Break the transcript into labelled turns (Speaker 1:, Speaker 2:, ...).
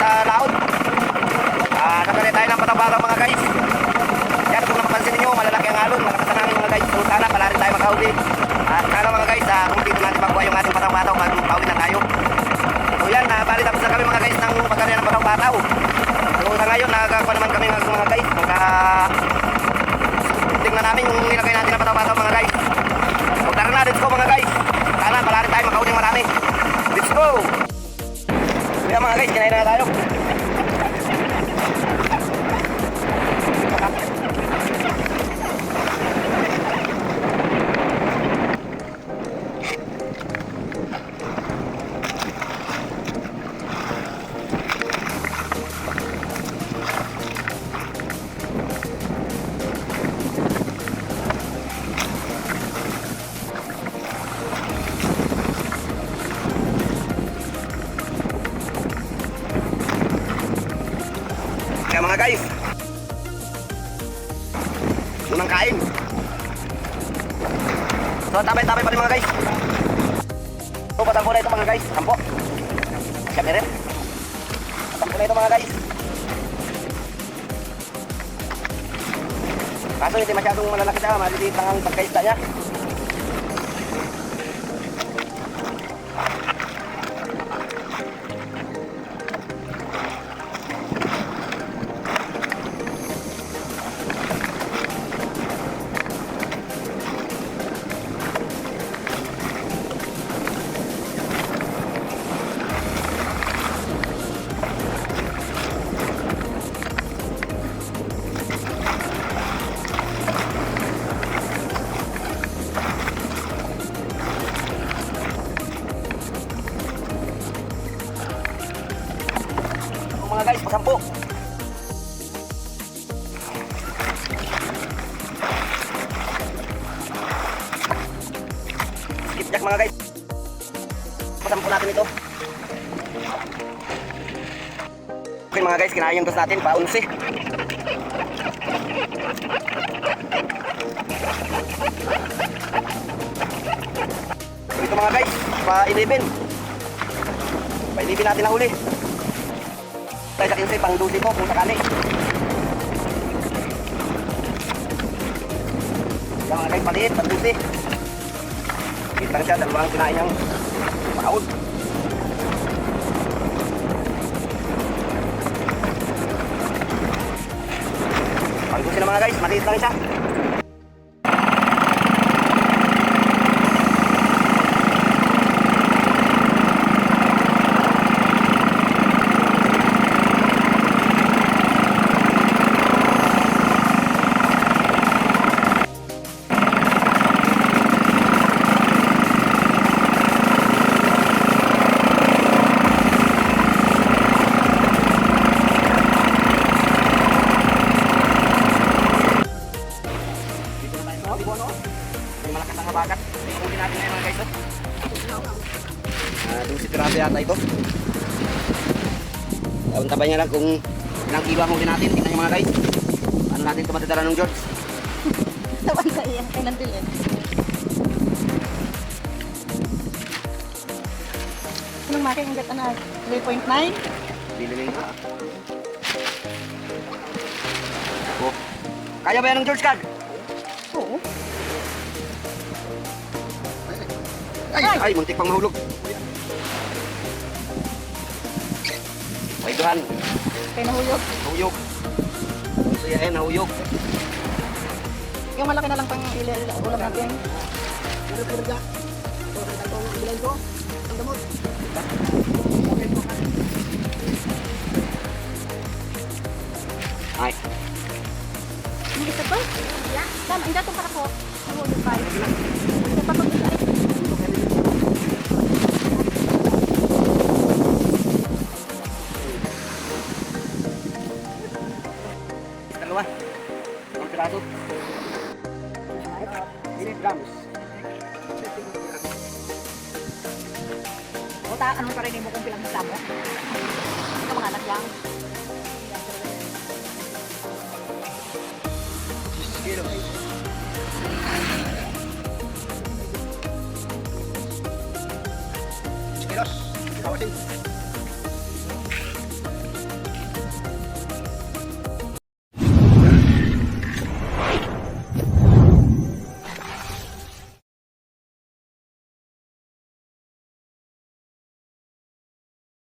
Speaker 1: sa laot. Nagkari tayo ng patang-patang mga guys. Yan, kung napapansin ninyo, malalaki ang alon. Malakas na namin mga guys. So sana pala rin tayo makahuli. At sana mga guys, kung dito natin makuha yung ating patang-patang, magpawin na tayo. So yan, bali tapos na kami mga guys ng pagkari ng patang-patang. So sa ngayon, nakakakuha naman kami mga guys. Tingnan namin yung nilagay natin na patang-patang mga guys. So tara na, let's go mga guys. Sana pala rin tayo makahuli marami. Let's go! Kaya mga guys, kinain na tayo. Kaya mga guys, unang kain. So tabay-tabay pa rin mga guys. So patangko na ito mga guys. Sampo. Siyempre rin. Patangko na ito mga guys. Kaso hindi masyadong malalaki siya. Maliliit lang ang pagkaisda niya. Mga guys, pasampo. Skipjack mga guys. Pasampo natin ito. Okay mga guys, kinain yung dos natin pa 11. Ito mga guys, pa 11. Pa 11 natin nahuli. Tayo sa 15, pang 12 po kung sakali. Yan mga guys, paliit, pang 12. Kita lang siya, dalawang kinain niyang paud. Pang 12 na mga guys, maliit lang siya. Malakas ang habagat. Huli natin na mga guys. Doon si Piraso yata ito. Tabay niya lang kung ilang kilo ang huli natin. Tingnan nyo mga guys. Ano natin ito matadala ng George?
Speaker 2: Tawan sa iyan. Kaya nandilin. Anong making ang gata na? 3.9?
Speaker 1: Bililin ka. Oh. Kaya ba yan ng George Card?
Speaker 2: Oo.
Speaker 1: Ay, muntik pang mahulog. Paiduhan.
Speaker 2: Kaya nahuyog.
Speaker 1: Nahuyog. So yan, nahuyog.
Speaker 2: Yung malaki na lang pang ulam natin.
Speaker 1: Ay.
Speaker 2: Hindi isa pa? Dam, hindi itong para ko. Nahuyog pa. Hindi pa ito.
Speaker 1: Dalawa. Ang piraso. 8 grams.
Speaker 2: O, ano pa rin mo kung pilang hita mo? Ito mga anak lang.